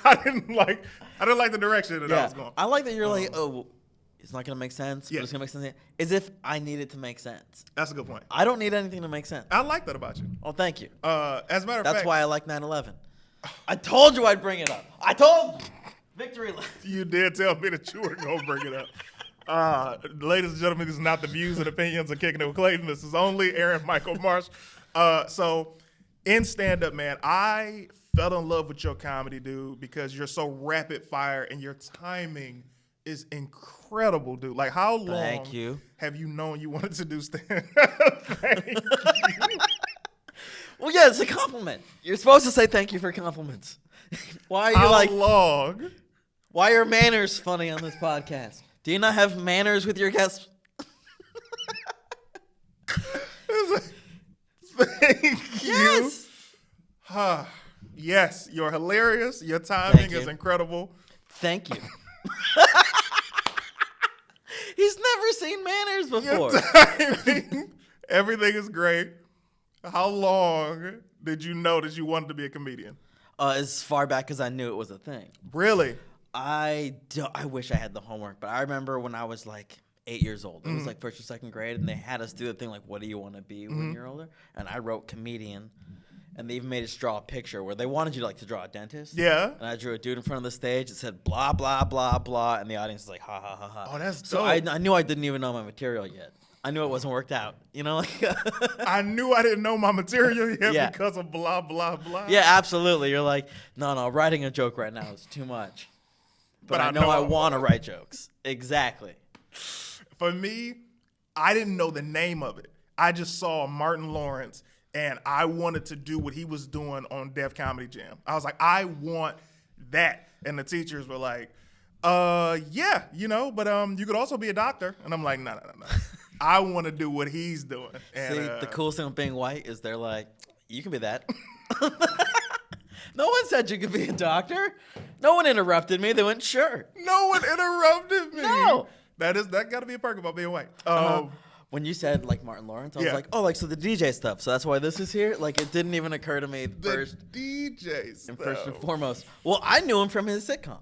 I didn't like the direction that I was going. I like that you're like, oh, it's not going to make sense, Yeah. but it's going to make sense. As if I need it to make sense. That's a good point. I don't need anything to make sense. I like that about you. Oh, thank you. As a matter of fact. That's why I like 9/11. I told you I'd bring it up. I told you. Victory lap. You did tell me that you were going to bring it up. Ladies and gentlemen, this is not the views and opinions of Kickin' with Clayton. This is only Aaron Michael Marsh. So in stand-up, man, I fell in love with your comedy, dude, because you're so rapid fire and your timing is incredible, dude. Like, how long have you known you wanted to do stand-up? Thank you. Well, yeah, it's a compliment. You're supposed to say thank you for compliments. Why are you How long? Why are manners funny on this podcast? Do you not have manners with your guests? Thank you. Yes. Yes, you're hilarious. Your timing is incredible. Thank you. He's never seen manners before. Your timing, everything is great. How long did you know that you wanted to be a comedian? As far back as I knew it was a thing. Really? I wish I had the homework, but I remember when I was like 8 years old. It was like first or second grade, and they had us do the thing like, what do you want to be when you're older? And I wrote comedian, and they even made us draw a picture where they wanted you to draw a dentist. Yeah. And I drew a dude in front of the stage. It said blah, blah, blah, blah, and the audience was like, ha, ha, ha, ha. Oh, that's dope. So I knew I didn't even know my material yet. I knew it wasn't worked out. You know, I knew I didn't know my material yet because of blah, blah, blah. Yeah, absolutely. You're like, no, writing a joke right now is too much. But I know I want to write jokes. Exactly. For me, I didn't know the name of it. I just saw Martin Lawrence, and I wanted to do what he was doing on Def Comedy Jam. I was like, I want that. And the teachers were like, yeah, but you could also be a doctor. And I'm like, no. I want to do what he's doing. And, see, the coolest thing with being white is they're like, you can be that. No one said you could be a doctor. No one interrupted me. They went, sure. No one interrupted me. No. That got to be a perk about being white. When you said like Martin Lawrence, I was like, oh, so the DJ stuff. So that's why this is here? Like, it didn't even occur to me first. The DJ stuff. And first and foremost. Well, I knew him from his sitcom.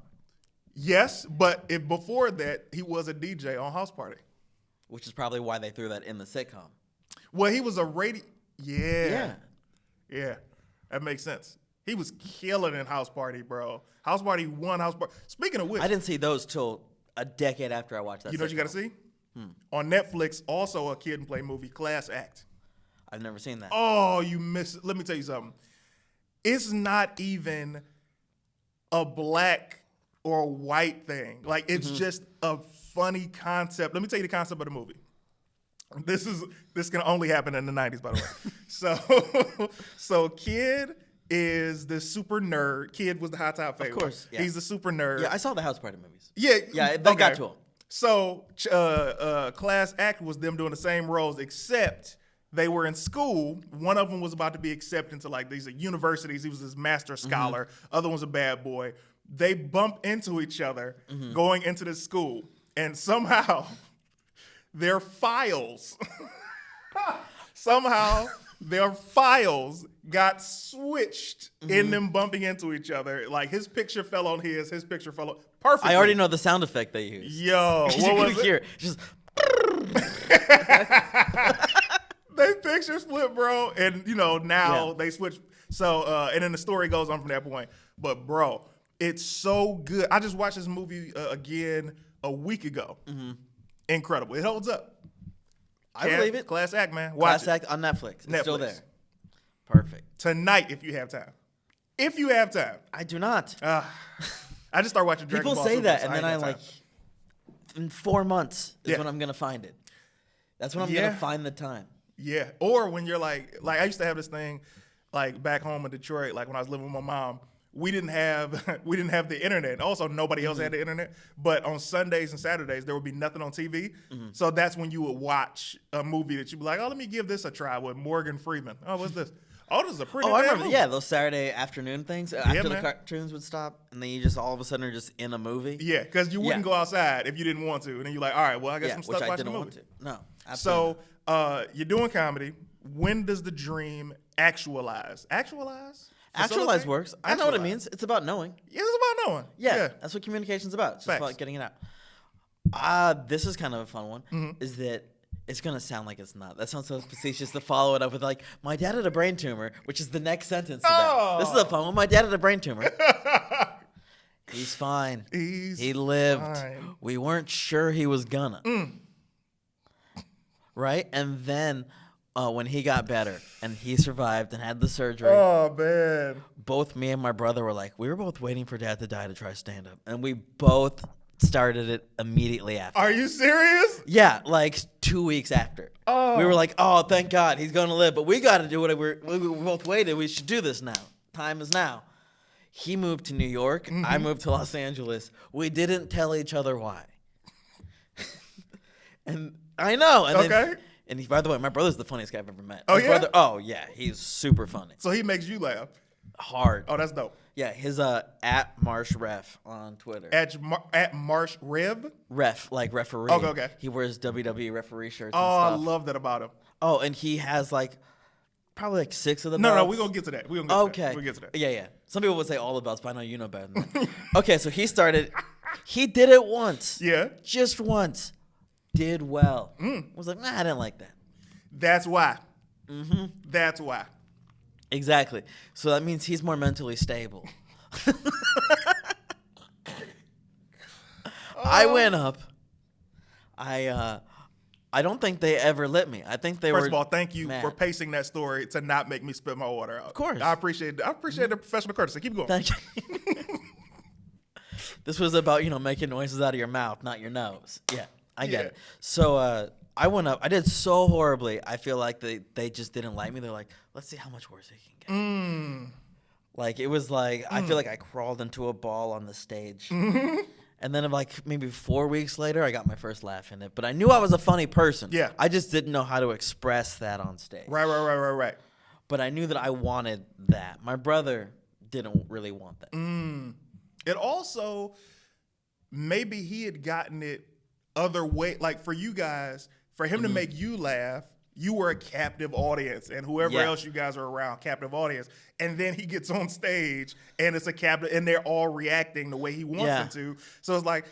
Yes, but before that, he was a DJ on House Party. Which is probably why they threw that in the sitcom. Well, he was a radio. Yeah. Yeah. That makes sense. He was killing in House Party, bro. House Party 1, House Party. Speaking of which. I didn't see those till a decade after I watched that. You know what you got to see? On Netflix, also a Kid and Play movie, Class Act. I've never seen that. Oh, you missed it. Let me tell you something. It's not even a black or a white thing. Like, it's just a funny concept. Let me tell you the concept of the movie. This can only happen in the 90s, by the way. So Kid is the super nerd. Kid was the high top favorite. Of course, yeah. He's the super nerd. Yeah, I saw the House Party movies. Yeah, they got to him. So Class Act was them doing the same roles, except they were in school. One of them was about to be accepted into like these universities. He was this master scholar. Other one's a bad boy. They bump into each other going into this school, and somehow their files got switched in them bumping into each other. Like, his picture fell on his picture fell on. Perfect. I already know the sound effect they use. Yo, what was it? Hear it. Just they picture split, bro, and now they switch. So and then the story goes on from that point. But bro, it's so good. I just watched this movie again a week ago. Incredible. It holds up. I believe it. Class Act, man. Class Act on Netflix. It's still there. Perfect. Tonight, if you have time. If you have time. I do not. I just started watching Dragon Ball. People say Super, that, so and then I like, in 4 months is when I'm going to find it. That's when I'm going to find the time. Yeah. Or when you're like I used to have this thing, like back home in Detroit, like when I was living with my mom, we didn't have the internet. Also, nobody else had the internet. But on Sundays and Saturdays, there would be nothing on TV. So that's when you would watch a movie that you'd be like, oh, let me give this a try with Morgan Freeman. Oh, what's this? Oh, this is a pretty I bad remember. movie. Yeah, those Saturday afternoon things after the man. cartoons would stop, and then you just all of a sudden are just in a movie. Yeah, because you wouldn't go outside if you didn't want to. And then you're like, all right, well, I guess I'm stuck watching a movie. Want to. No, absolutely. So you're doing comedy. When does the dream actualize? Actualize? Actualize works. I know what it means. It's about knowing. Yeah, it's about knowing. Yeah, that's what communication's about. It's just Facts. about getting it out. This is kind of a fun one. Mm-hmm. Is that it's gonna sound like it's not. That sounds so facetious to follow it up with like, my dad had a brain tumor, which is the next sentence to that. This is a fun one. My dad had a brain tumor. He's fine. He lived. Fine. We weren't sure he was gonna. Right? And then when he got better and he survived and had the surgery, Oh, man. both me and my brother were like, we were both waiting for dad to die to try stand-up. And we both started it immediately after. Are you serious? Yeah, like 2 weeks after. Oh. We were like, oh, thank God, he's going to live. But we got to do what we both waited. We should do this now. Time is now. He moved to New York. I moved to Los Angeles. We didn't tell each other why. And I know. And Okay. Then, and he, by the way, my brother's the funniest guy I've ever met. Oh, My yeah? brother, oh, yeah. He's super funny. So he makes you laugh. Hard. Oh, that's dope. Yeah, his at Marsh Ref on Twitter. At Marsh Rev? Ref, like referee. Okay. He wears WWE referee shirts Oh, and I stuff. love that about him. Oh, and he has like probably like 6 of the No, belts. we're going to get to that. We're going to get to Okay. that. We'll get to that. Yeah. Some people would say all the belts, but I know you know better than that. Okay, so he did it once. Yeah. Just once. Did well. Was like, nah, I didn't like that. That's why. That's why. Exactly. So that means he's more mentally stable. I went up. I don't think they ever lit me. I think they were. First of all, thank you mad. for pacing that story to not make me spit my water out. Of course. I appreciate the professional courtesy. Keep going. Thank you. This was about, making noises out of your mouth, not your nose. Yeah, I get Yeah. it. So I went up. I did so horribly. I feel like they just didn't like me. They're like, let's see how much worse he can get. Like, it was like, I feel like I crawled into a ball on the stage. And then like maybe 4 weeks later, I got my first laugh in it. But I knew I was a funny person. Yeah. I just didn't know how to express that on stage. Right. But I knew that I wanted that. My brother didn't really want that. It also, maybe he had gotten it other way. Like for you guys, for him to make you laugh, you were a captive audience, and whoever else you guys are around, captive audience. And then he gets on stage, and it's a captive, and they're all reacting the way he wants them to. So it's like,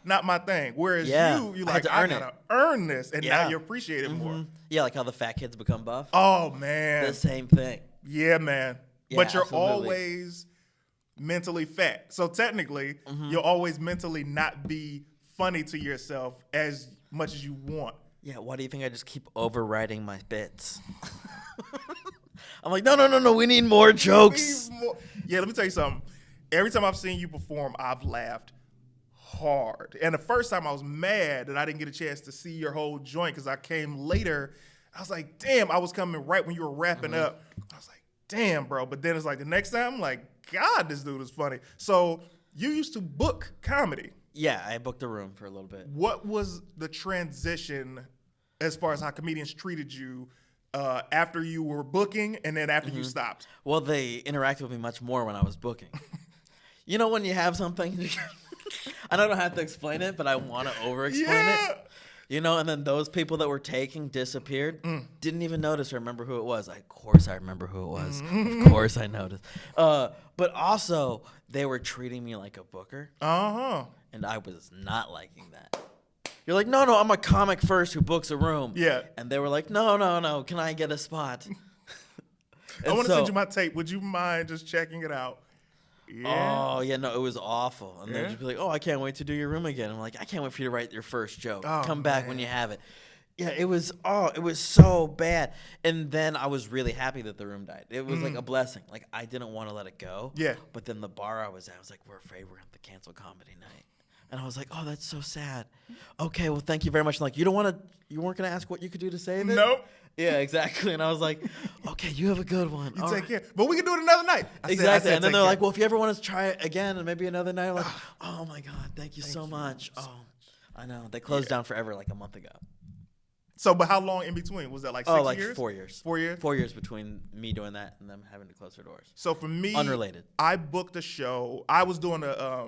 not my thing. Whereas you're like, I gotta earn this, and now you appreciate it more. Yeah, like how the fat kids become buff. Oh man, The same thing. yeah, man. Yeah, But you're absolutely. always mentally fat, so technically, you'll always mentally not be funny to yourself as much as you want. Yeah, why do you think I just keep overwriting my bits? I'm like, no, we need more jokes. Yeah, let me tell you something. Every time I've seen you perform, I've laughed hard. And the first time I was mad that I didn't get a chance to see your whole joint because I came later. I was like, damn, I was coming right when you were wrapping up. I was like, damn, bro. But then it's like the next time, I'm like, God, this dude is funny. So you used to book comedy. Yeah, I booked a room for a little bit. What was the transition as far as how comedians treated you after you were booking and then after you stopped? Well, they interacted with me much more when I was booking. You know when you have something, I don't have to explain it, but I want to over-explain it. And then those people that were taking disappeared, didn't even notice or remember who it was. Of course I remember who it was. Of course I noticed. But also, they were treating me like a booker. And I was not liking that. You're like, no, I'm a comic first who books a room. Yeah. And they were like, no, can I get a spot? I want to send you my tape. Would you mind just checking it out? Yeah. Oh, yeah, no, it was awful. And they'd just be like, I can't wait to do your room again. I'm like, I can't wait for you to write your first joke. Come back when you have it. Yeah, it was so bad. And then I was really happy that the room died. It was like a blessing. Like, I didn't want to let it go. Yeah. But then the bar I was at, I was like, we're afraid we're going to have to cancel comedy night. And I was like, oh, that's so sad. Okay, well, thank you very much. And like, you weren't going to ask what you could do to save it? Nope. Yeah, exactly. And I was like, okay, you have a good one. You take care. But we can do it another night. Exactly. And then they're like, well, if you ever want to try it again and maybe another night, I'm like, oh my God, thank you so much. Oh, I know. They closed down forever like a month ago. So, but how long in between? Was that like 6 years? 4 years. 4 years? 4 years between me doing that and them having to close their doors. So for me, Unrelated. I booked a show. I was doing a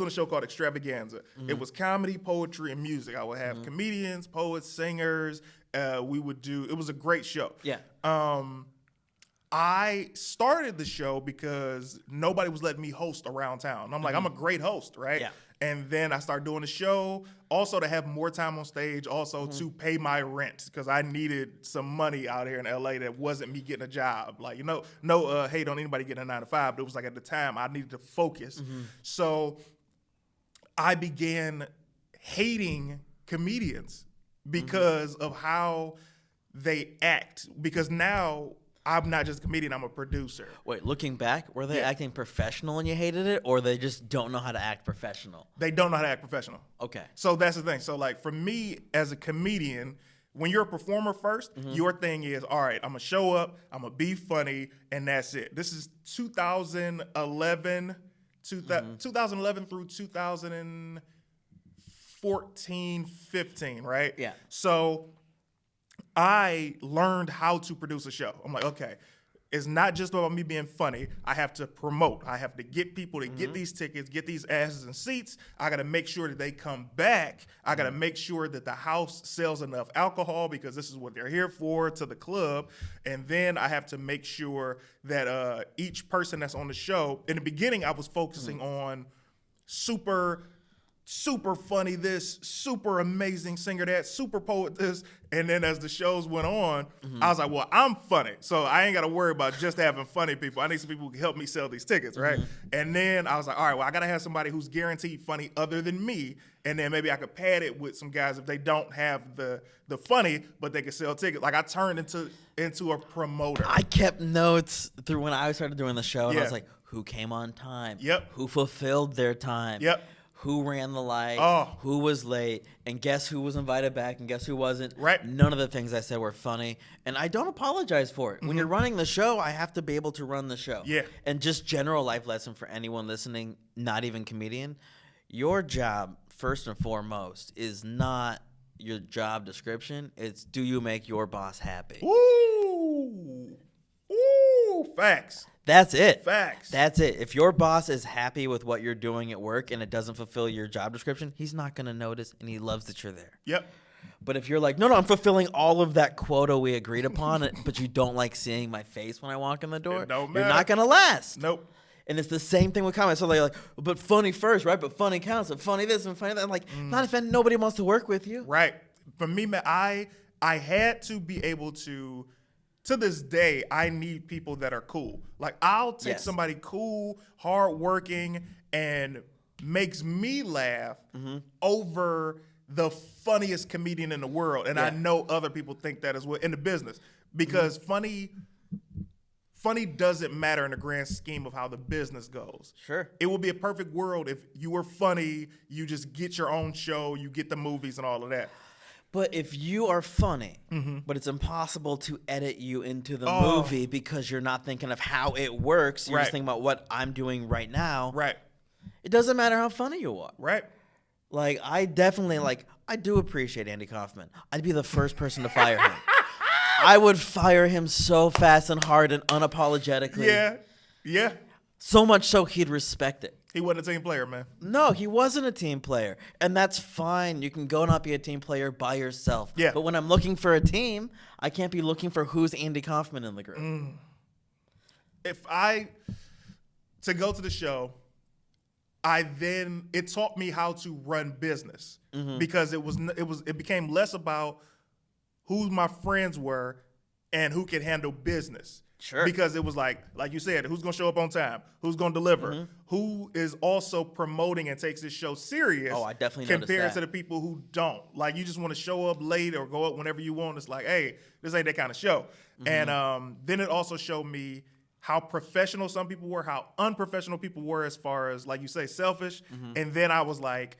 show called Extravaganza. It was comedy, poetry, and music. I would have comedians, poets, singers. It was a great show. Yeah. I started the show because nobody was letting me host around town. And I'm like, I'm a great host, right? Yeah. And then I started doing the show, also to have more time on stage, also to pay my rent because I needed some money out here in LA that wasn't me getting a job. Like, no hate on anybody getting a 9 to 5, but it was like at the time I needed to focus. So I began hating comedians because of how they act. Because now I'm not just a comedian, I'm a producer. Wait, looking back, were they acting professional and you hated it, or they just don't know how to act professional? They don't know how to act professional. Okay. So that's the thing. So like for me as a comedian, when you're a performer first, your thing is, all right, I'm going to show up, I'm going to be funny, and that's it. This is 2011 through 2014, 15, right? Yeah. So I learned how to produce a show. I'm like, okay, it's not just about me being funny. I have to promote. I have to get people to get these tickets, get these asses and seats. I got to make sure that they come back. I got to make sure that the house sells enough alcohol because this is what they're here for, to the club. And then I have to make sure that each person that's on the show, in the beginning, I was focusing on super funny this, super amazing singer that, super poet this. And then as the shows went on, I was like, well, I'm funny. So I ain't got to worry about just having funny people. I need some people who can help me sell these tickets, right? And then I was like, all right, well, I got to have somebody who's guaranteed funny other than me. And then maybe I could pad it with some guys if they don't have the funny, but they can sell tickets. Like I turned into a promoter. I kept notes through when I started doing the show, and I Yeah. was like, who came on time? Yep. Who fulfilled their time? Yep. Who ran the light? Oh. Who was late? And guess who was invited back and guess who wasn't? Right. None of the things I said were funny. And I don't apologize for it. When you're running the show, I have to be able to run the show. Yeah. And just general life lesson for anyone listening, not even comedian, your job, first and foremost, is not your job description. It's do you make your boss happy? Ooh, facts. That's it. Facts. That's it. If your boss is happy with what you're doing at work and it doesn't fulfill your job description, he's not going to notice, and he loves that you're there. Yep. But if you're like, no, I'm fulfilling all of that quota we agreed upon, but you don't like seeing my face when I walk in the door, It don't you're matter. not going to last. Nope. And it's the same thing with comments. So they're like, but funny first, right? But funny counts. And funny this and funny that. I'm like, not if nobody wants to work with you. Right. For me, man, I had to be able to this day, I need people that are cool. Like I'll take Yes. somebody cool, hardworking, and makes me laugh over the funniest comedian in the world. And I know other people think that as well in the business because funny doesn't matter in the grand scheme of how the business goes. Sure. It would be a perfect world if you were funny, you just get your own show, you get the movies and all of that. But if you are funny, but it's impossible to edit you into the movie because you're not thinking of how it works, you're just thinking about what I'm doing right now. Right. It doesn't matter how funny you are. Right. Like, I definitely, I do appreciate Andy Kaufman. I'd be the first person to fire him. I would fire him so fast and hard and unapologetically. Yeah. Yeah. So much so he'd respect it. He wasn't a team player, man. No, he wasn't a team player. And that's fine. You can go not be a team player by yourself. Yeah. But when I'm looking for a team, I can't be looking for who's Andy Kaufman in the group. To go to the show, it taught me how to run business because it became less about who my friends were and who could handle business. Sure. Because it was like you said, who's going to show up on time? Who's going to deliver? Who is also promoting and takes this show serious? Oh, I definitely noticed compared that. to the people who don't. Like, you just want to show up late or go up whenever you want. It's like, hey, this ain't that kind of show. And then it also showed me how professional some people were, how unprofessional people were as far as, like you say, selfish. And then I was like,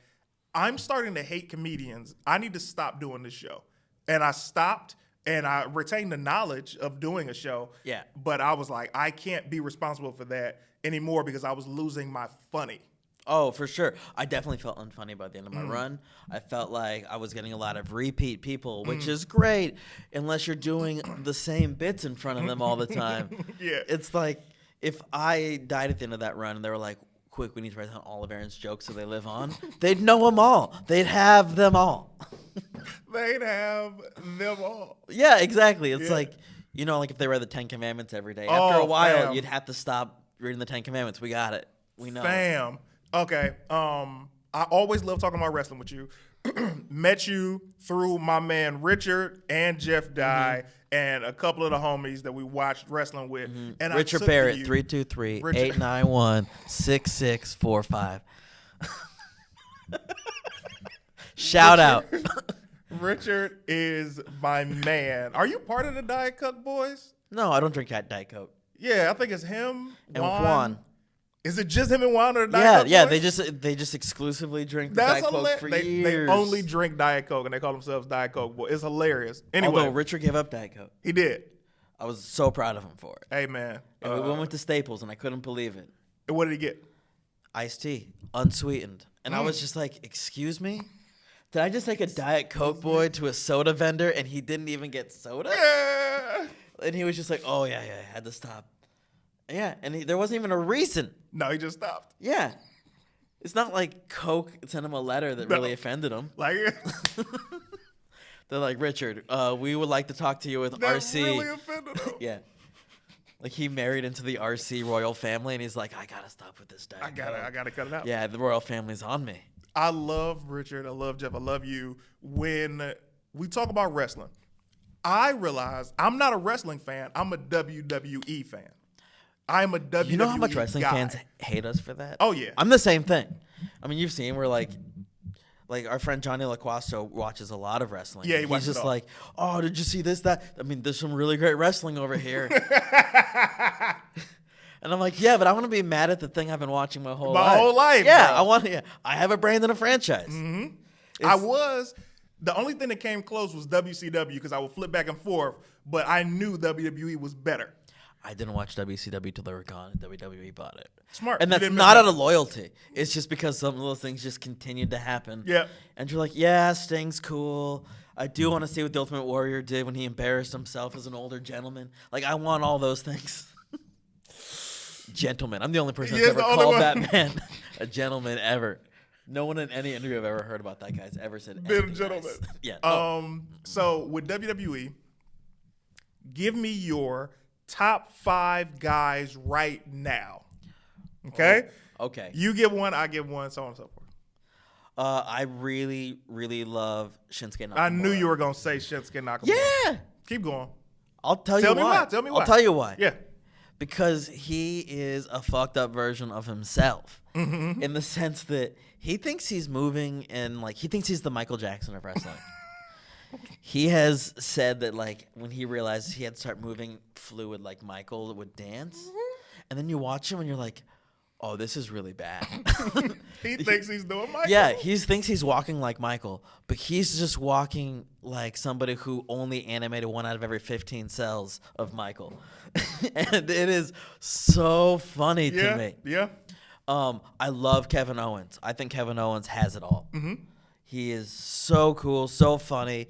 I'm starting to hate comedians. I need to stop doing this show. And I stopped. And I retained the knowledge of doing a show. Yeah. But I was like, I can't be responsible for that anymore because I was losing my funny. Oh, for sure. I definitely felt unfunny by the end of my run. I felt like I was getting a lot of repeat people, which is great unless you're doing the same bits in front of them all the time. Yeah. It's like if I died at the end of that run and they were like, quick, we need to write down all of Aaron's jokes so they live on, they'd know them all. They'd have them all. They'd have them all. Yeah, exactly. It's like You know, like if they read the 10 Commandments every day. Oh, After a while, fam. you'd have to stop reading the 10 Commandments. We got it. We know. Fam. Okay. I always love talking about wrestling with you. Met you through my man Richard and Jeff Dye and a couple of the homies that we watched wrestling with. And Richard I took Barrett, you, 323-891-6645. Shout out. Richard is my man. Are you part of the Diet Coke boys? No, I don't drink Diet Coke. Yeah, I think it's him. And Juan. Is it just him and Juan or the Diet Coke Yeah, boys? they just exclusively drink That's Diet Coke for hilarious. years. They only drink Diet Coke and they call themselves Diet Coke boys. It's hilarious. Anyway, Although Richard gave up Diet Coke. he did. I was so proud of him for it. Hey man, And we went to Staples, and I couldn't believe it. what did he get? Iced tea, unsweetened. And I was just like, excuse me? Did I just take a Diet Coke boy to a soda vendor, and he didn't even get soda? Yeah. And he was just like, oh, yeah, I had to stop. Yeah, and there wasn't even a reason. No, he just stopped. Yeah. It's not like Coke sent him a letter that really offended him. Like They're like, Richard, we would like to talk to you with that RC. really offended him. Yeah. Like he married into the RC royal family, and he's like, I gotta stop with this Diet I Coke. gotta cut it out. Yeah, the royal family's on me. I love Richard. I love Jeff. I love you. When we talk about wrestling, I realize I'm not a wrestling fan. I'm a WWE fan. I'm a WWE You know how much wrestling guy. fans hate us for that? Oh, yeah. I'm the same thing. I mean, you've seen we're like our friend Johnny LaQuasto watches a lot of wrestling. Yeah, he He's watches just it all. like, oh, did you see this, that? I mean, there's some really great wrestling over here. And I'm like, yeah, but I want to be mad at the thing I've been watching my whole life. My whole life, Yeah, bro. I want. Yeah, I have a brand and a franchise. The only thing that came close was WCW because I would flip back and forth, but I knew WWE was better. I didn't watch WCW till they were gone, and WWE bought it. Smart. And You that's didn't not miss out of loyalty. It's just because some of those things just continued to happen. Yeah. And you're like, yeah, Sting's cool. I do want to see what the Ultimate Warrior did when he embarrassed himself as an older gentleman. Like, I want all those things. Gentleman. I'm the only person that's Yeah, ever the only called one. that man a gentleman ever. No one in any interview I've ever heard about that guy's ever said Been a anything gentleman. nice. Yeah. So with WWE, give me your top 5 guys right now. Okay? Okay. You give one, I give one, so on and so forth. I really, really love Shinsuke Nakamura. I knew you were going to say Shinsuke Nakamura. Yeah. Keep going. I'll tell Tell you me why. why. Tell me why. I'll tell you why. Yeah. Because he is a fucked up version of himself in the sense that he thinks he's moving and like he thinks he's the Michael Jackson of wrestling. He has said that like when he realized he had to start moving fluid like Michael would dance, and then you watch him and you're like, oh, this is really bad. He thinks he's doing Michael. Yeah, he thinks he's walking like Michael, but he's just walking like somebody who only animated 1 out of every 15 cells of Michael. And it is so funny to me. Yeah. I love Kevin Owens. I think Kevin Owens has it all. He is so cool, so funny,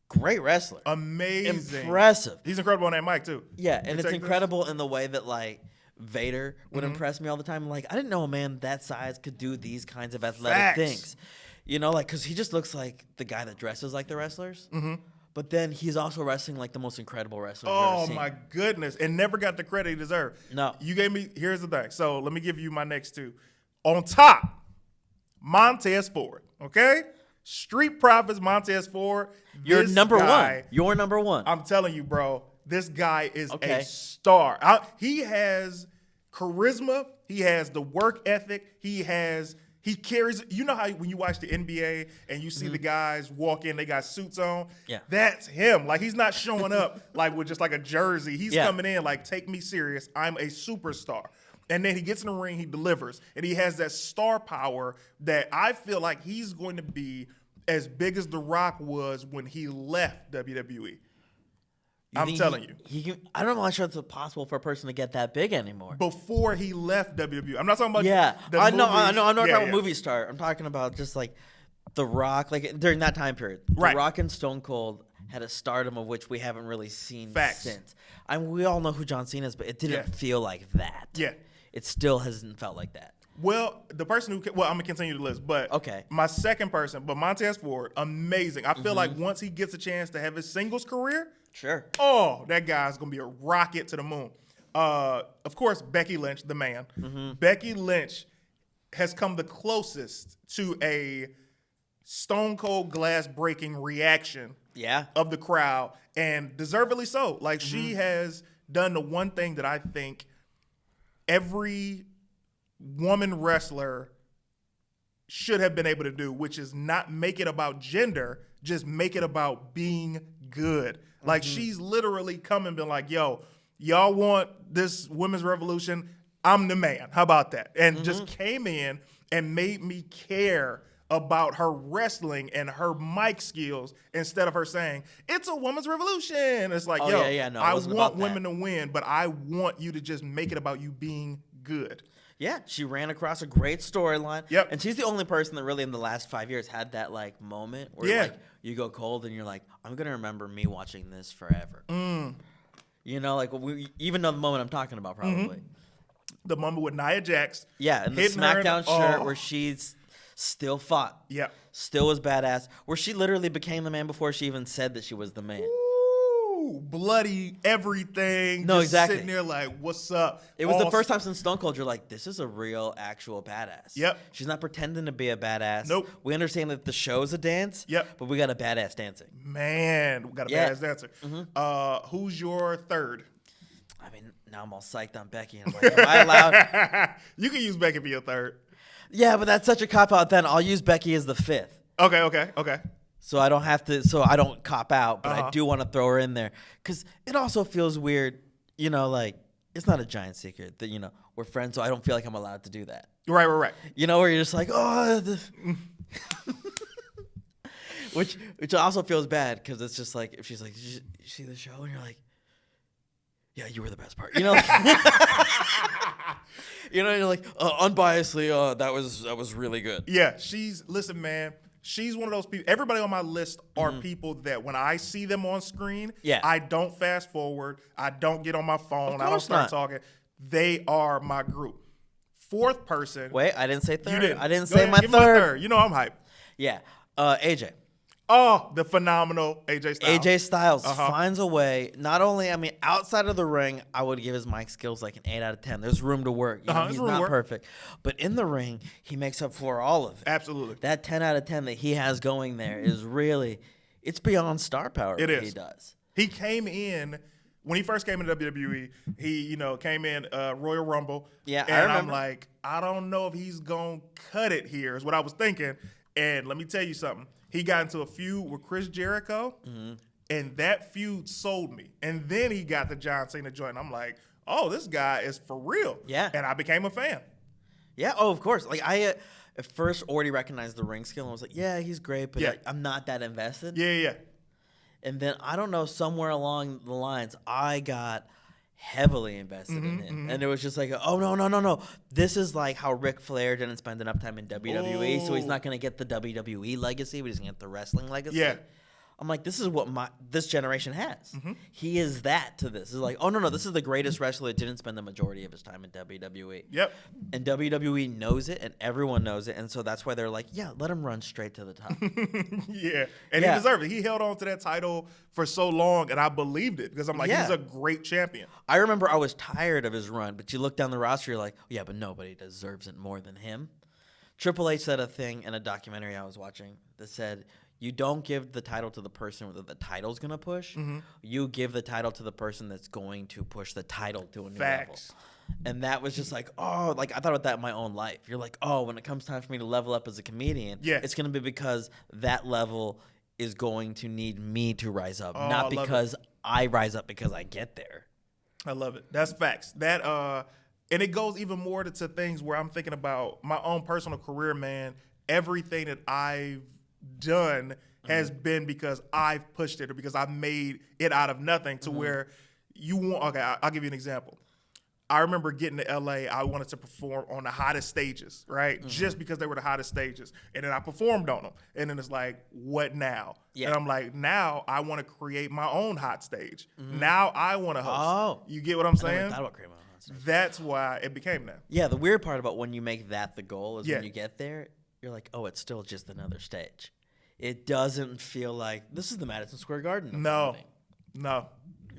great wrestler. Amazing. Impressive. He's incredible on that mic, too. Yeah, and You it's take incredible in the way that like Vader would impress me all the time. Like, I didn't know a man that size could do these kinds of athletic Facts. things. You know, like, because he just looks like the guy that dresses like the wrestlers. But then he's also wrestling like the most incredible wrestler I've Oh, ever seen. my goodness. And never got the credit he deserved. No. You gave me, here's the thing. So let me give you my next 2. On top, Montez Ford, okay? Street Profits, Montez Ford. You're This number guy, one. You're number one. I'm telling you, bro, this guy is Okay. a star. He has charisma. He has the work ethic. He carries, you know how when you watch the NBA and you see the guys walk in, they got suits on? Yeah. That's him. Like, he's not showing up like with just like a jersey. He's Yeah. coming in like, take me serious. I'm a superstar. And then he gets in the ring, he delivers. And he has that star power that I feel like he's going to be as big as The Rock was when he left WWE. I'm think telling you. He can, I don't know how sure it's possible for a person to get that big anymore. Before he left WWE. I'm not talking about Yeah, the I know. movies. I'm not talking about yeah. movie star. I'm talking about just like The Rock, like during that time period. Right. The Rock and Stone Cold had a stardom of which we haven't really seen Facts. since. I mean, we all know who John Cena is, but it didn't Yeah. feel like that. Yeah. It still hasn't felt like that. Well, the person who, well, I'm gonna continue the list, but Okay. my second person, but Montez Ford, amazing. I feel like once he gets a chance to have his singles career, Sure. Oh, that guy's going to be a rocket to the moon. Of course, Becky Lynch, the man. Mm-hmm. Becky Lynch has come the closest to a stone cold glass breaking reaction of the crowd, and deservedly so. Like, she has done the one thing that I think every woman wrestler should have been able to do, which is not make it about gender, just make it about being good. Like, she's literally come and been like, yo, y'all want this women's revolution? I'm the man. How about that? And just came in and made me care about her wrestling and her mic skills instead of her saying, it's a women's revolution. It's like, I want women to win, but I want you to just make it about you being good. Yeah, she ran across a great storyline. Yep. And she's the only person that really in the last 5 years had that like moment where like you go cold and you're like, I'm going to remember me watching this forever. You know, like even know the moment I'm talking about probably. The moment with Nia Jax. Yeah, and the SmackDown shirt where she's still fought. Yeah. Still was badass. Where she literally became the man before she even said that she was the man. Bloody everything. No, just exactly. Sitting there like, what's up? It was the first time since Stone Cold you're like, this is a real, actual badass. Yep. She's not pretending to be a badass. Nope. We understand that the show's a dance. Yep. But we got a badass dancing. Man, we got a badass dancer. Who's your third? I mean, now I'm all psyched on Becky. And I'm like, am I allowed? You can use Becky for your third. Yeah, but that's such a cop-out then. I'll use Becky as the fifth. Okay. So I don't have to. So I don't cop out, but I do want to throw her in there because it also feels weird. You know, like it's not a giant secret that we're friends, so I don't feel like I'm allowed to do that. Right. You know, where you're just like, which also feels bad because it's just like if she's like, did you see the show? And you're like, yeah, you were the best part. You know, you're like unbiasedly, that was really good. Yeah, listen, man. She's one of those people. Everybody on my list are people that when I see them on screen, I don't fast forward. I don't get on my phone. I don't start talking. They are my group. Fourth person. Wait, I didn't say third. You didn't. I didn't Go say ahead, my give me third. You know I'm hyped. Yeah, AJ. Oh, the phenomenal AJ Styles. AJ Styles finds a way. Not only, I mean, outside of the ring, I would give his mic skills like an 8 out of 10. There's room to work. He's not perfect. But in the ring, he makes up for all of it. Absolutely. That 10 out of 10 that he has going there is really, it's beyond star power. It is. He does. He came in, when he first came into WWE, he, came in Royal Rumble. Yeah, and I remember. I'm like, I don't know if he's going to cut it here is what I was thinking. And let me tell you something. He got into a feud with Chris Jericho, and that feud sold me. And then he got the John Cena joint. I'm like, oh, this guy is for real. Yeah. And I became a fan. Yeah, of course. Like, I at first already recognized the ring skill and was like, yeah, he's great, but I'm not that invested. Yeah. And then, I don't know, somewhere along the lines, I got heavily invested in him. And it was just like, oh, no. This is like how Ric Flair didn't spend enough time in WWE, so he's not going to get the WWE legacy, but he's going to get the wrestling legacy. Yeah. I'm like, this is what this generation has. He is that to this. It's like, oh, no, this is the greatest wrestler that didn't spend the majority of his time in WWE. Yep. And WWE knows it, and everyone knows it, and so that's why they're like, yeah, let him run straight to the top. Yeah. And he deserved it. He held on to that title for so long, and I believed it because I'm like, he's a great champion. I remember I was tired of his run, but you look down the roster, you're like, yeah, but nobody deserves it more than him. Triple H said a thing in a documentary I was watching that said, you don't give the title to the person that the title's going to push. You give the title to the person that's going to push the title to a new level. And that was just like, oh, like I thought about that in my own life. You're like, oh, when it comes time for me to level up as a comedian, it's going to be because that level is going to need me to rise up, not because I rise up because I get there. I love it. That's facts. That and it goes even more to things where I'm thinking about my own personal career, man. Everything that I've done has been because I've pushed it or because I've made it out of nothing to where you want. Okay, I'll give you an example. I remember getting to LA, I wanted to perform on the hottest stages, right? Just because they were the hottest stages. And then I performed on them. And then it's like, what now? Yeah. And I'm like, now I want to create my own hot stage. Now I want to host. Oh. You get what I'm saying? I never thought about creating my own hot stage. That's why it became that. Yeah, the weird part about when you make that the goal is when you get there, you're like, oh, it's still just another stage. It doesn't feel like this is the Madison Square Garden. No. No.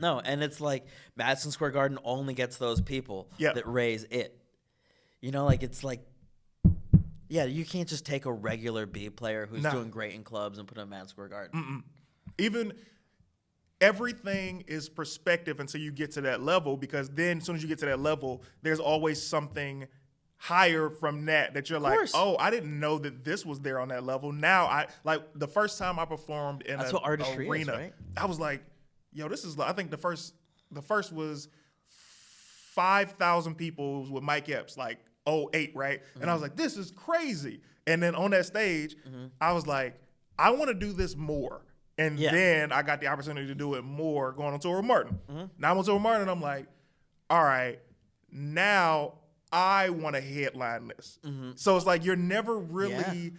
No, and it's like Madison Square Garden only gets those people that raise it. You know, like it's like, yeah, you can't just take a regular B player who's doing great in clubs and put him in Madison Square Garden. Even everything is perspective until you get to that level, because then as soon as you get to that level, there's always something higher from that you're like, oh, I didn't know that this was there on that level. Now I like the first time I performed in an arena, right? I was like, yo, this is, I think the first was 5,000 people with Mike Epps, like 08, right? And I was like, this is crazy. And then on that stage, I was like, I want to do this more. And then I got the opportunity to do it more going on tour with Martin. Now I'm on tour with Martin, and I'm like, all right, now I want to headline this. So it's like you're never really,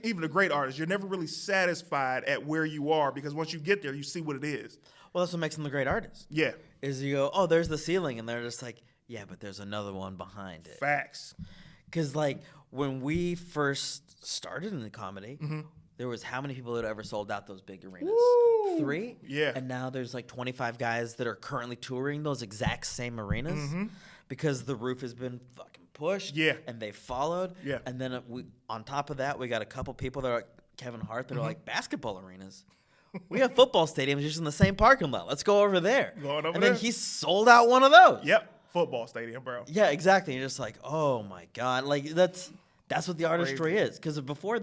even a great artist, you're never really satisfied at where you are, because once you get there, you see what it is. Well, that's what makes them the great artist. Yeah. Is you go, oh, there's the ceiling, and they're just like, yeah, but there's another one behind it. Facts. Because, like, when we first started in the comedy, there was how many people that ever sold out those big arenas? Woo! 3? Yeah. And now there's like 25 guys that are currently touring those exact same arenas because the roof has been fucking pushed. Yeah. And they followed. Yeah. And then on top of that, we got a couple people that are like Kevin Hart that are like basketball arenas. We have football stadiums just in the same parking lot. Let's go over there. Going over and there. then he sold out one of those. Yep. Football stadium, bro. Yeah, exactly. You're just like, oh my God. Like that's what the artistry is. Because before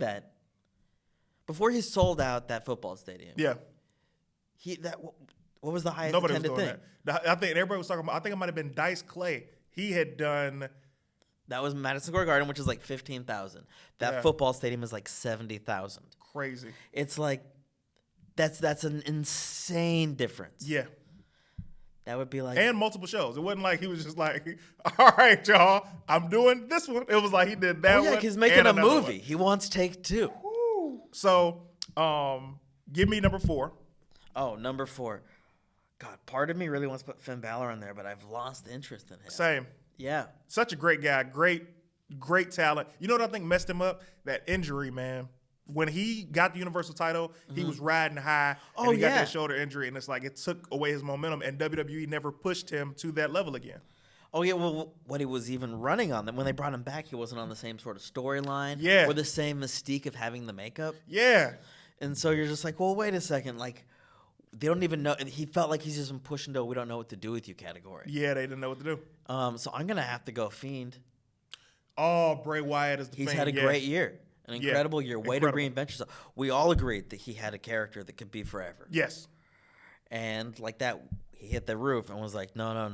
he sold out that football stadium. Yeah. What was the highest Nobody was attended doing thing? that. I think everybody was talking about, I think it might have been Dice Clay. He had done. That was Madison Square Garden, which is like 15,000. That football stadium is like 70,000. Crazy. It's like, that's an insane difference. Yeah. That would be like. And multiple shows. It wasn't like he was just like, all right, y'all, I'm doing this one. It was like he did that one. Yeah, he's making a movie. One. He wants take 2. Woo. So, give me number 4. Oh, number 4. God, part of me really wants to put Finn Balor in there, but I've lost interest in him. Same. Yeah. Such a great guy. Great talent. You know what I think messed him up? That injury, man. When he got the Universal title, he was riding high, and he got that shoulder injury, and it's like it took away his momentum, and WWE never pushed him to that level again. Oh, yeah, well, what he was even running on, when they brought him back, he wasn't on the same sort of storyline or the same mystique of having the makeup. Yeah. And so you're just like, well, wait a second, like, they don't even know. He felt like he's just been pushed into a we don't know what to do with you category. Yeah, they didn't know what to do. So I'm going to have to go Fiend. Oh, Bray Wyatt is the He's Fiend. had a great year. An incredible year. Way to reinvent yourself. We all agreed that he had a character that could be forever. Yes. And like that, he hit the roof and was like, no.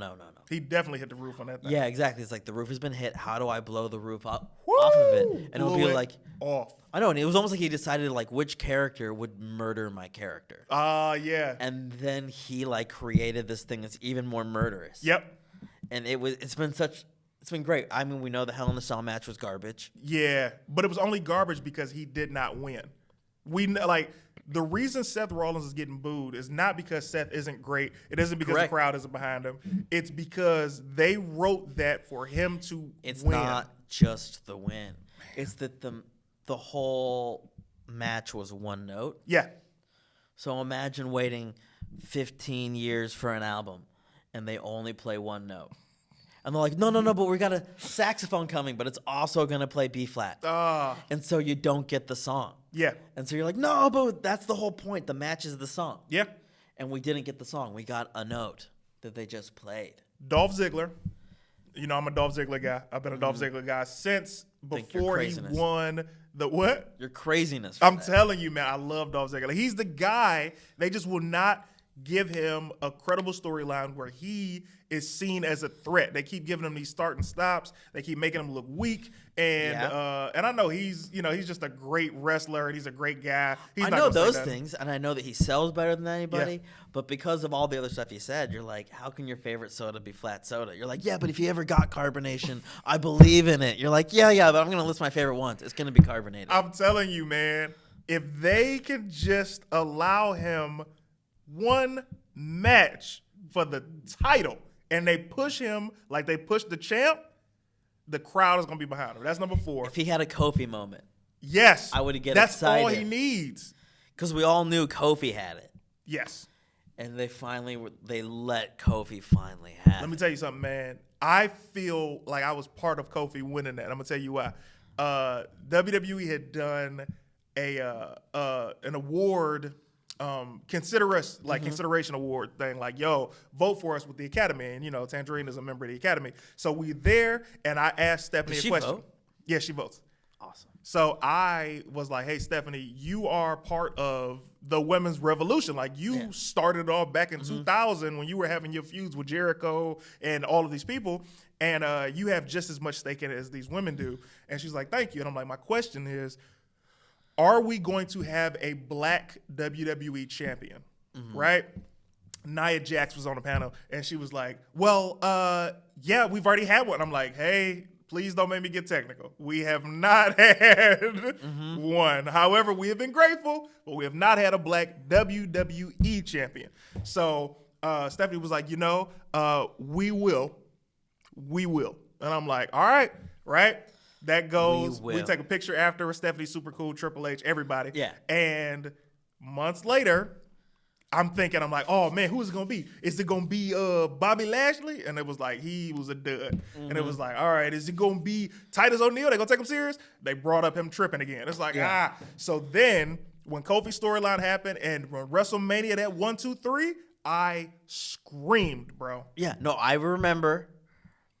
He definitely hit the roof on that thing. Yeah, exactly. It's like the roof has been hit. How do I blow the roof off of it? And it'll be like off. I know, and it was almost like he decided like which character would murder my character. Yeah. And then he like created this thing that's even more murderous. Yep. And it's been great. I mean, we know the Hell in a Cell match was garbage. Yeah, but it was only garbage because he did not win. We like the reason Seth Rollins is getting booed is not because Seth isn't great. It isn't because the crowd isn't behind him. It's because they wrote that for him to win. It's not just the win. It's that the whole match was one note. Yeah. So imagine waiting 15 years for an album and they only play one note. And they're like, no, but we got a saxophone coming, but it's also going to play B flat. And so you don't get the song. Yeah. And so you're like, no, but that's the whole point. The match is the song. Yeah. And we didn't get the song. We got a note that they just played. Dolph Ziggler. You know, I'm a Dolph Ziggler guy. I've been a Dolph Ziggler guy since before he won the what? Your craziness. I'm telling you, man, I love Dolph Ziggler. He's the guy. They just will not give him a credible storyline where he is seen as a threat. They keep giving him these start and stops. They keep making him look weak. And I know he's just a great wrestler and he's a great guy. I know those things, and I know that he sells better than anybody. Yeah. But because of all the other stuff he said, you're like, how can your favorite soda be flat soda? You're like, yeah, but if you ever got carbonation, I believe in it. You're like, yeah, but I'm gonna list my favorite ones. It's gonna be carbonated. I'm telling you, man, if they can just allow him one match for the title and they push him like they pushed the champ, the crowd is going to be behind him. That's number 4. If he had a Kofi moment. Yes. I would get excited. excited. That's all he needs. Because we all knew Kofi had it. Yes. and they let Kofi finally have. Let me tell you something, man. I feel like I was part of Kofi winning that. I'm gonna tell you why. WWE had done an award, consideration award thing, like, yo, vote for us with the Academy, and Tangerine is a member of the Academy. So we there, and I asked Stephanie a question. Vote? Yeah, she votes. Awesome. So I was like, hey, Stephanie, you are part of the women's revolution. Like, you started off back in 2000 when you were having your feuds with Jericho and all of these people, and you have just as much stake in it as these women do. And she's like, thank you. And I'm like, my question is, are we going to have a black WWE champion, right? Nia Jax was on the panel, and she was like, well, yeah, we've already had one. I'm like, hey, please don't make me get technical. We have not had one. However, we have been grateful, but we have not had a black WWE champion. So Stephanie was like, we will. And I'm like, all right. That goes. We take a picture after. Stephanie's super cool. Triple H, everybody. Yeah. And months later, I'm like, oh man, who is it gonna be? Is it gonna be Bobby Lashley? And it was like, he was a dud. And it was like, all right, is it gonna be Titus O'Neil? They gonna take him serious? They brought up him tripping again. It's like, So then when Kofi's storyline happened and when WrestleMania that 1, 2, 3, I screamed, bro. Yeah, no, I remember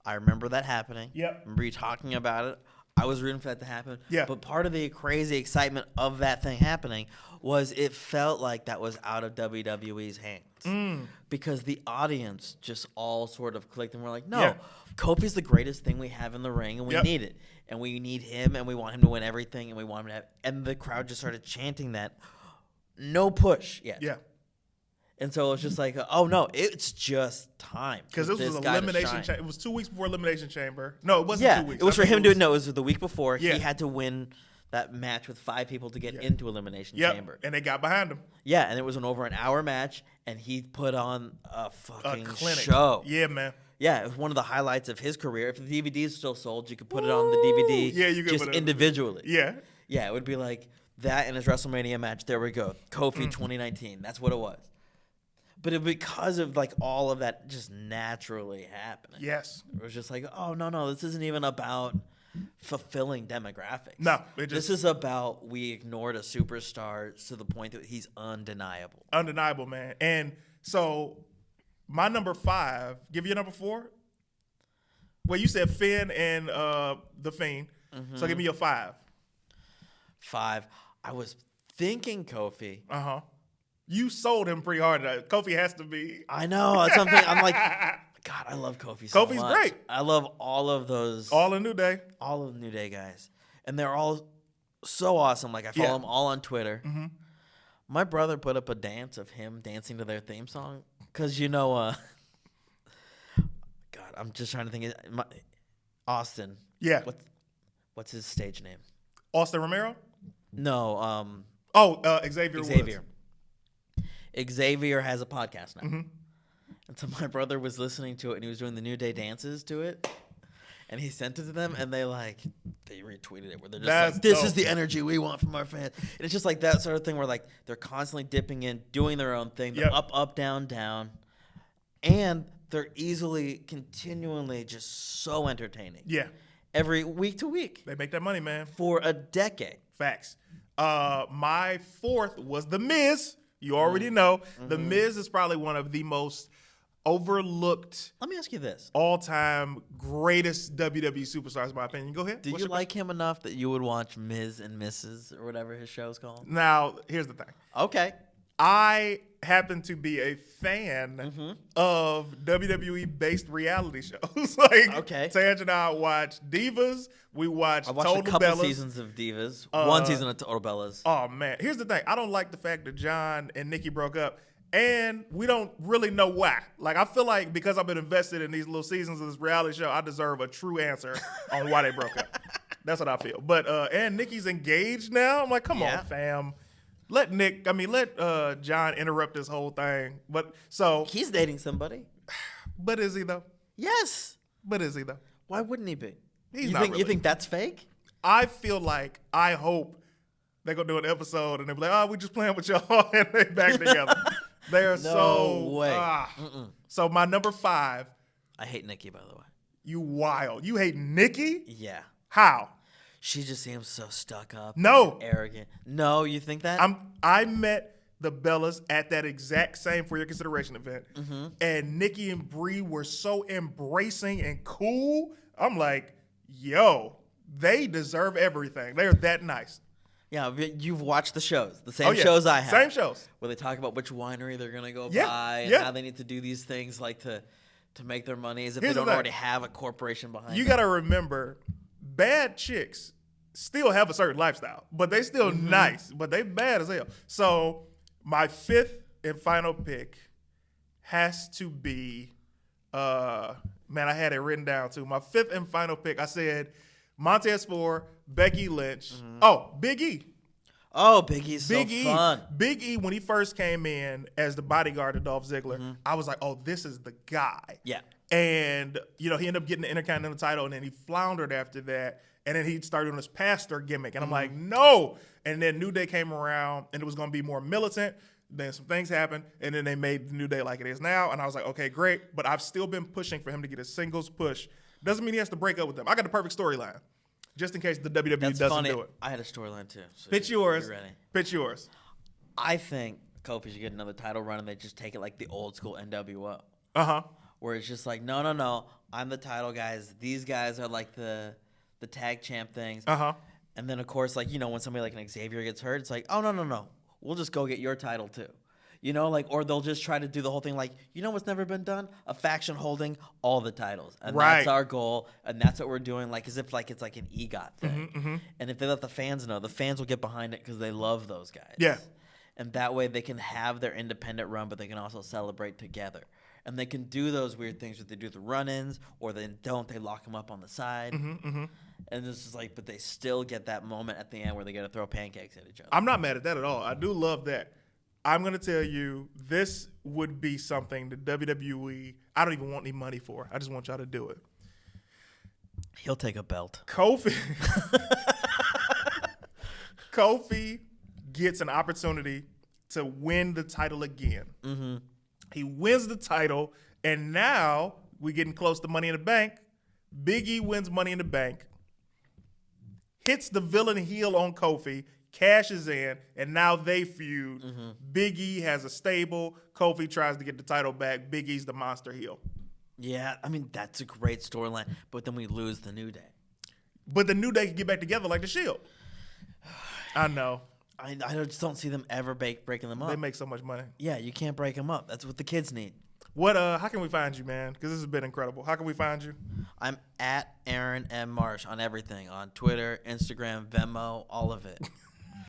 that happening. Yep. I remember you talking about it. I was rooting for that to happen. Yeah. But part of the crazy excitement of that thing happening was it felt like that was out of WWE's hands. Because the audience just all sort of clicked and were like, no, Kofi's the greatest thing we have in the ring, and we need it. And we need him, and we want him to win everything, and we want him to have... And the crowd just started chanting that. No push yet. Yeah. And so it was just like, oh no, it's just time. Because this was Elimination Chamber. It was 2 weeks before Elimination Chamber. No, it wasn't 2 weeks. It was for him to do it. No, it was the week before. Yeah. He had to win that match with 5 people to get into Elimination Chamber. And they got behind him. Yeah, and it was an over an hour match, and he put on a fucking clinic. show. Yeah, man. Yeah, it was one of the highlights of his career. If the DVD is still sold, you could put it on the DVD. Yeah, you could just put it individually. Yeah. Yeah, it would be like that in his WrestleMania match. There we go. Kofi 2019. That's what it was. But because of like all of that just naturally happening. Yes. It was just like, oh, no, this isn't even about fulfilling demographics. No. This is about we ignored a superstar to the point that he's undeniable. Undeniable, man. And so my number 5, give you a number 4? Well, you said Finn and The Fiend. So give me your 5. 5. I was thinking Kofi. Uh-huh. You sold him pretty hard. Kofi has to be. I know. That's something. I'm like, God, I love Kofi so much. Kofi's great. I love all of those. All in New Day. All of the New Day guys. And they're all so awesome. Like, I follow them all on Twitter. My brother put up a dance of him dancing to their theme song. Because, God, I'm just trying to think. Austin. Yeah. What's his stage name? Austin Romero? No. Xavier Woods. Xavier has a podcast now. And so my brother was listening to it, and he was doing the New Day dances to it. And he sent it to them, and they retweeted it. Where they're just like, this is the energy we want from our fans. And it's just like that sort of thing where like they're constantly dipping in, doing their own thing. They're up, down, down. And they're continually just so entertaining. Yeah. Every week to week. They make that money, man. For a decade. Facts. My 4th was The Miz. You already know. The Miz is probably one of the most overlooked. Let me ask you this. All-time greatest WWE superstars, in my opinion. Go ahead. Do you like him enough that you would watch Miz and Mrs. or whatever his show's called? Now, here's the thing. Okay. I happen to be a fan of WWE-based reality shows. Tange and I watch Divas. We watch Total Bellas. I watched a couple seasons of Divas. 1 season of Total Bellas. Oh, man. Here's the thing. I don't like the fact that John and Nikki broke up, and we don't really know why. Like, I feel like because I've been invested in these little seasons of this reality show, I deserve a true answer on why they broke up. That's what I feel. But and Nikki's engaged now. I'm like, come on, fam. Let John interrupt this whole thing. But so he's dating somebody. But is he though? Yes. But is he though? Why wouldn't he be? You think that's fake? I hope they're gonna do an episode and they're like, oh, we just playing with y'all and they back together. They are No way. So my number 5. I hate Nikki, by the way. You wild. You hate Nikki? Yeah. How? She just seems so stuck up. No. And arrogant. No, you think that? I met the Bellas at that exact same For Your Consideration event, and Nikki and Bree were so embracing and cool. I'm like, yo, they deserve everything. They're that nice. Yeah, you've watched the shows, the same shows I have. Same shows. Where they talk about which winery they're going to go Yeah, buy and yeah. how they need to do these things like to make their money as if Here's they the don't thing. already have a corporation behind You them. got to remember, bad chicks still have a certain lifestyle, but they still nice, but they bad as hell. So my 5th and final pick has to be, man, I had it written down too. My 5th and final pick, I said Montez Ford, Becky Lynch. Oh, Big E. Oh, Big E's so Big E. fun. Big E, when he first came in as the bodyguard to Dolph Ziggler, I was like, oh, this is the guy. Yeah. And, you know, he ended up getting the Intercontinental title, and then he floundered after that. And then he started doing his pastor gimmick. And I'm like, no. And then New Day came around, and it was going to be more militant. Then some things happened, and then they made the New Day like it is now. And I was like, okay, great. But I've still been pushing for him to get a singles push. Doesn't mean he has to break up with them. I got the perfect storyline, just in case the WWE That's doesn't funny. do it. I had a storyline too. So Pitch yours. you ready? Pitch yours. I think Kofi should get another title run and they just take it like the old school NWO. Uh-huh. Where it's just like, no, I'm the title guys. These guys are like the tag champ things. Uh-huh. And then, of course, like, you know, when somebody like an Xavier gets hurt, it's like, oh, no. We'll just go get your title too. You know, like, or they'll just try to do the whole thing like, you know what's never been done? A faction holding all the titles. And that's our goal. And that's what we're doing, like, as if like it's like an EGOT thing. And if they let the fans know, the fans will get behind it because they love those guys. Yeah. And that way they can have their independent run, but they can also celebrate together. And they can do those weird things where they do the run-ins, or they don't. They lock them up on the side. And it's just like, but they still get that moment at the end where they got to throw pancakes at each other. I'm not mad at that at all. I do love that. I'm going to tell you, this would be something the WWE, I don't even want any money for. I just want y'all to do it. He'll take a belt. Kofi gets an opportunity to win the title again. He wins the title, and now we're getting close to Money in the Bank. Big E wins Money in the Bank, hits the villain heel on Kofi, cashes in, and now they feud. Big E has a stable. Kofi tries to get the title back. Big E's the monster heel. Yeah, I mean, that's a great storyline, but then we lose the New Day. But the New Day can get back together like the Shield. I know. I just don't see them ever breaking them up. They make so much money. Yeah, you can't break them up. That's what the kids need. How can we find you, man? Because this has been incredible. How can we find you? I'm at Aaron M. Marsh on everything. On Twitter, Instagram, Venmo, all of it.